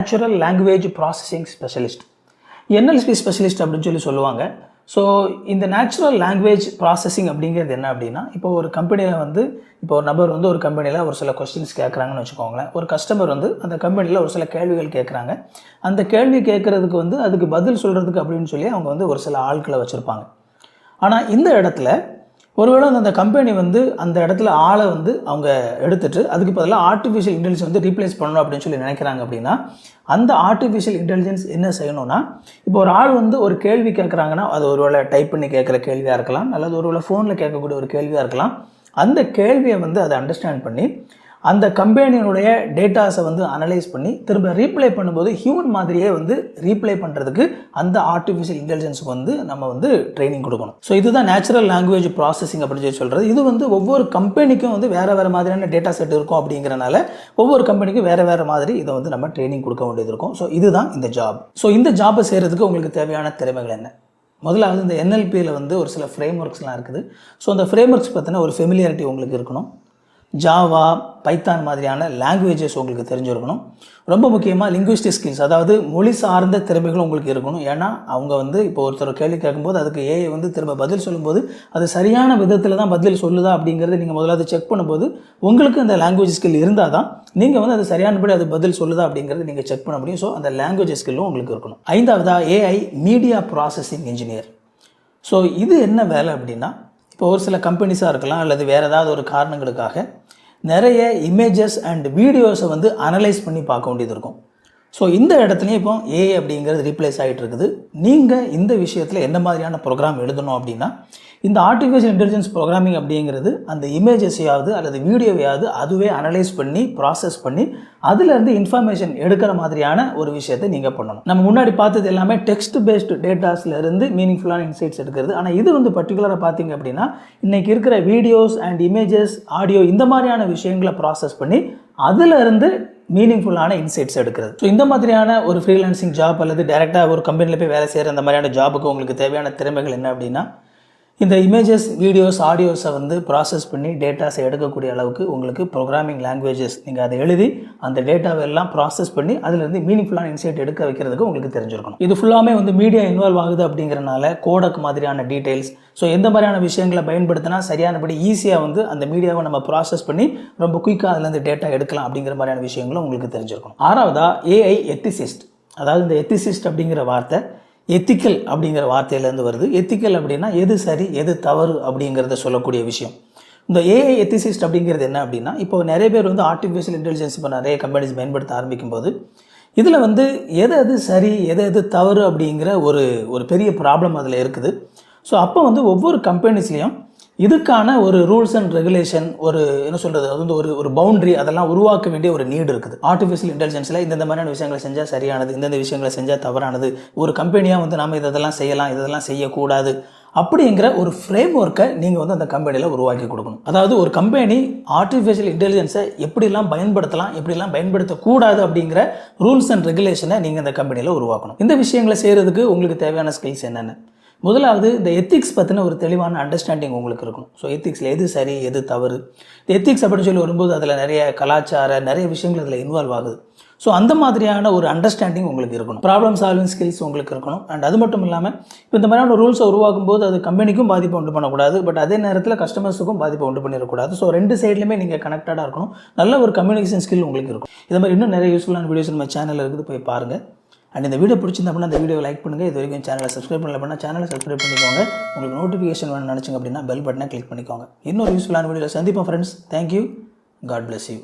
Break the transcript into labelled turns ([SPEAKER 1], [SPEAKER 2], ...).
[SPEAKER 1] Natural language processing specialist, NLP specialist அப்படின்னு சொல்லுவாங்க. So இந்த நேச்சுரல் லாங்குவேஜ் ப்ராசஸிங் அப்படிங்கிறது என்ன அப்படின்னா, இப்போ ஒரு கம்பெனியில் இப்போ ஒரு நபர் ஒரு கம்பெனியில் ஒரு சில கொஸ்டின்ஸ் கேட்குறாங்கன்னு வச்சுக்கோங்களேன். ஒரு கஸ்டமர் அந்த கம்பெனியில் ஒரு சில கேள்விகள் கேட்குறாங்க. அந்த கேள்வி கேட்குறதுக்கு அதுக்கு பதில் சொல்கிறதுக்கு அப்படின்னு சொல்லி அவங்க ஒரு சில ஆட்களை வச்சுருப்பாங்க. ஆனால் இந்த இடத்துல ஒருவேளை அந்த கம்பெனி அந்த இடத்துல ஆளை அவங்க எடுத்துட்டு அதுக்கு பதிலாக ஆர்டிஃபிஷியல் இன்டெலிஜென்ஸ் ரீப்ளேஸ் பண்ணணும் அப்படின்னு சொல்லி நினைக்கிறாங்க அப்படின்னா, அந்த ஆர்டிஃபிஷியல் இன்டெலிஜென்ஸ் என்ன செய்யணும்னா, இப்போ ஒரு ஆள் ஒரு கேள்வி கேட்குறாங்கன்னா, அது ஒருவேளை டைப் பண்ணி கேட்குற கேள்வியாக இருக்கலாம், அல்லது ஒருவேளை ஃபோனில் கேட்கக்கூடிய ஒரு கேள்வியாக இருக்கலாம். அந்த கேள்வியை அதை அண்டர்ஸ்டாண்ட் பண்ணி அந்த கம்பெனியினுடைய டேட்டாஸை அனலைஸ் பண்ணி திரும்ப ரீப்ளை பண்ணும்போது ஹியூமன் மாதிரியே ரீப்ளை பண்ணுறதுக்கு அந்த ஆர்டிஃபிஷியல் இன்டெலிஜென்ஸுக்கு நம்ம ட்ரைனிங் கொடுக்கணும். ஸோ இதுதான் நேச்சுரல் லாங்குவேஜ் ப்ராசஸிங் அப்படின்னு சொல்கிறது. இது ஒவ்வொரு கம்பெனிக்கும் வேறு மாதிரியான டேட்டா செட் இருக்கும். அப்படிங்கிறனால ஒவ்வொரு கம்பெனிக்கும் வேறு மாதிரி இதை நம்ம ட்ரைனிங் கொடுக்க வேண்டியது இருக்கும். ஸோ இதுதான் இந்த ஜாப். ஸோ இந்த ஜாப்பை செய்கிறதுக்கு உங்களுக்கு தேவையான திறமைகள் என்ன? முதலாவது இந்த என்எல்பியில் ஒரு சில ஃப்ரேம் ஒர்க்ஸ்லாம் இருக்குது. ஸோ அந்த ஃப்ரேம் ஒர்க்ஸ் பற்றின ஒரு ஃபெமிலியாரிட்டி உங்களுக்கு இருக்கணும். ஜாவா, பைத்தான் மாதிரியான லாங்குவேஜஸ் உங்களுக்கு தெரிஞ்சிருக்கணும். ரொம்ப முக்கியமாக லிங்குவிஸ்டிக் ஸ்கில்ஸ், அதாவது மொழி சார்ந்த திறமைகளும் உங்களுக்கு இருக்கணும். ஏன்னா அவங்க இப்போ ஒருத்தர் கேள்வி கேட்கும்போது அதுக்கு ஏஐ திரும்ப பதில் சொல்லும்போது அது சரியான விதத்தில் தான் பதில் சொல்லுதா அப்படிங்கிறது நீங்கள் முதலாவது செக் பண்ணும்போது உங்களுக்கு அந்த லாங்குவேஜ் ஸ்கில் இருந்தால் தான் நீங்கள் அது சரியானபடி அது பதில் சொல்லுதா அப்படிங்கிறது நீங்கள் செக் பண்ண முடியும். ஸோ அந்த லாங்குவேஜ் ஸ்கில்லும் உங்களுக்கு இருக்கணும். ஐந்தாவதாக AI media processing engineer. So இது என்ன வேலை அப்படின்னா, இப்போ ஒரு சில கம்பெனிஸாக இருக்கலாம் அல்லது வேறு ஏதாவது ஒரு காரணங்களுக்காக நிறைய இமேஜஸ் அண்ட் வீடியோஸை அனலைஸ் பண்ணி பார்க்க வேண்டியது இருக்கும். ஸோ இந்த இடத்துலையும் இப்போ ஏஐ அப்படிங்கிறது ரீப்ளேஸ் ஆகிட்டு இருக்குது. நீங்கள் இந்த விஷயத்தில் என்ன மாதிரியான ப்ரோக்ராம் எழுதணும் அப்படின்னா, இந்த ஆர்டிஃபிஷியல் இன்டெலிஜென்ஸ் ப்ரோக்ராமிங் அப்படிங்கிறது அந்த இமேஜஸையாவது அல்லது வீடியோவையாவது அதுவே அனலைஸ் பண்ணி ப்ராசஸ் பண்ணி அதுலேருந்து இன்ஃபர்மேஷன் எடுக்கிற மாதிரியான ஒரு விஷயத்தை நீங்கள் பண்ணணும். நம்ம முன்னாடி பார்த்தது எல்லாமே டெக்ஸ்ட் பேஸ்டு டேட்டாஸ்லேருந்து மீனிங்ஃபுல்லான இன்சைட்ஸ் எடுக்கிறது. ஆனால் இது பர்டிகுலராக பார்த்தீங்க அப்படின்னா, இன்றைக்கி இருக்கிற வீடியோஸ் அண்ட் இமேஜஸ், ஆடியோ, இந்த மாதிரியான விஷயங்களை ப்ராசஸ் பண்ணி அதிலிருந்து மீனிங்ஃபுல்லான இன்சைட்ஸ் எடுக்கிறது. ஸோ இந்த மாதிரியான ஒரு ஃப்ரீலான்சிங் ஜாப் அல்லது டைரெக்டாக ஒரு கம்பெனியில் போய் வேலை செய்கிற அந்த மாதிரியான ஜாபுக்கு உங்களுக்கு தேவையான திறமைகள் என்ன அப்படின்னா, இந்த இமேஜஸ், வீடியோஸ், ஆடியோஸை ப்ராசஸ் பண்ணி டேட்டாஸை எடுக்கக்கூடிய அளவுக்கு உங்களுக்கு ப்ரோக்ராமிங் லாங்குவேஜஸ் நீங்கள் அதை எழுதி அந்த டேட்டாவை எல்லாம் ப்ராசஸ் பண்ணி அதிலிருந்து மீனிங்ஃபுல்லான இன்சைட் எடுக்க வைக்கிறதுக்கு உங்களுக்கு தெரிஞ்சிருக்கணும். இது ஃபுல்லாமே மீடியா இன்வால்வ் ஆகுது அப்படிங்கிறனால கோடக் மாதிரியான டீட்டெயில்ஸ், ஸோ எந்த மாதிரியான விஷயங்களை பயன்படுத்தினா சரியானபடி ஈஸியாக அந்த மீடியாவை நம்ம ப்ராசஸ் பண்ணி ரொம்ப குயிக்காக அதுலேருந்து டேட்டா எடுக்கலாம் அப்படிங்கிற மாதிரியான விஷயங்களும் உங்களுக்கு தெரிஞ்சிருக்கணும். ஆறாவதாக ஏஐ எத்திசிஸ்ட். அதாவது இந்த எத்திசிஸ்ட் அப்படிங்கிற வார்த்தை எத்திக்கல் அப்படிங்கிற வார்த்தையிலேருந்து வருது. எத்திக்கல் அப்படின்னா எது சரி எது தவறு அப்படிங்கிறத சொல்லக்கூடிய விஷயம். இந்த ஏஐ எத்திசிஸ்ட் அப்படிங்கிறது என்ன அப்படின்னா, இப்போ நிறைய பேர் ஆர்டிஃபிஷியல் இன்டெலிஜென்ஸ் இப்போ நிறைய கம்பெனிஸ் பயன்படுத்த ஆரம்பிக்கும் போது இதில் எது சரி எது தவறு அப்படிங்கிற ஒரு பெரிய ப்ராப்ளம் அதில் இருக்குது. ஸோ அப்போ ஒவ்வொரு கம்பெனிஸ்லேயும் இதுக்கான ஒரு ரூல்ஸ் அண்ட் ரெகுலேஷன், என்ன சொல்கிறது, ஒரு பவுண்டரி அதெல்லாம் உருவாக்க வேண்டிய ஒரு நீடு இருக்குது. ஆர்டிஃபிஷியல் இன்டெலிஜென்ஸில் இந்த மாதிரியான விஷயங்களை செஞ்சால் சரியானது, இந்தந்த விஷயங்களை செஞ்சால் தவறானது, ஒரு கம்பெனியாக நம்ம இதெல்லாம் செய்யலாம், இதெல்லாம் செய்யக்கூடாது அப்படிங்கிற ஒரு ஃப்ரேம் ஒர்க்கை நீங்கள் அந்த கம்பெனியில் உருவாக்கி கொடுக்கணும். அதாவது ஒரு கம்பெனி ஆர்டிஃபிஷியல் இன்டெலிஜென்ஸை எப்படிலாம் பயன்படுத்தலாம், எப்படிலாம் பயன்படுத்தக்கூடாது அப்படிங்கிற ரூல்ஸ் அண்ட் ரெகுலேஷனை நீங்கள் அந்த கம்பெனியில் உருவாக்கணும். இந்த விஷயங்களை செய்கிறதுக்கு உங்களுக்கு தேவையான ஸ்கில்ஸ் என்னென்ன? முதலாவது இந்த எத்திக்ஸ் பற்றின ஒரு தெளிவான அண்டர்ஸ்டாண்டிங் உங்களுக்கு இருக்கணும். ஸோ எத்திக்ஸில் எது சரி எது தவறு, இந்த எத்திக்ஸ் அப்படின்னு வரும்போது அதில் நிறைய கலாச்சார நிறைய விஷயங்கள் அதில் இன்வால்வ் ஆகுது. ஸோ அந்த மாதிரியான ஒரு அண்டர்ஸ்டாண்டிங் உங்களுக்கு இருக்கணும். ப்ராப்ளம் சால்விங் ஸ்கில்ஸ் உங்களுக்கு இருக்கணும். அண்ட் அது மட்டும் இல்லாமல் இப்போ இந்த மாதிரியான ரூல்ஸை உருவாக்கும் போது அது கம்பெனிக்கும் பாதிப்பை உண்டு பண்ணக்கூடாது, பட் அதே நேரத்தில் கஸ்டமர்ஸுக்கும் பாதிப்பை உண்டு பண்ணிடக்கூடாது. ஸோ ரெண்டு சைட்லையுமே நீங்கள் கனெக்டடாக இருக்கணும். நல்ல ஒரு கம்யூனிகேஷன் ஸ்கில் உங்களுக்கு இருக்கும். இது மாதிரி இன்னும் நிறைய யூஸ்ஃபுல்லான வீடியோஸ் நம்ம சேனலில் இருக்குது, போய் பாருங்கள். அண்ட் இந்த வீடியோ பிடிச்சிருந்தா அப்படின்னா அந்த வீடியோ லைக் பண்ணுங்கள். இது வரைக்கும் சேனலை சப்ஸ்கிரைப் பண்ணல அப்படின்னா சேனலை சப்ஸ்கிரைப் பண்ணிக்கோங்க. உங்களுக்கு நோட்டிஃபிகேஷன் வேணும்னு நினச்சிங்க அப்படின்னா பெல் பட்டனை கிளிக் பண்ணிக்கோங்க. இன்னொரு யூஸ்ஃபுல்லான வீடியோவில் சந்திப்போம் friends. Thank you. God bless you.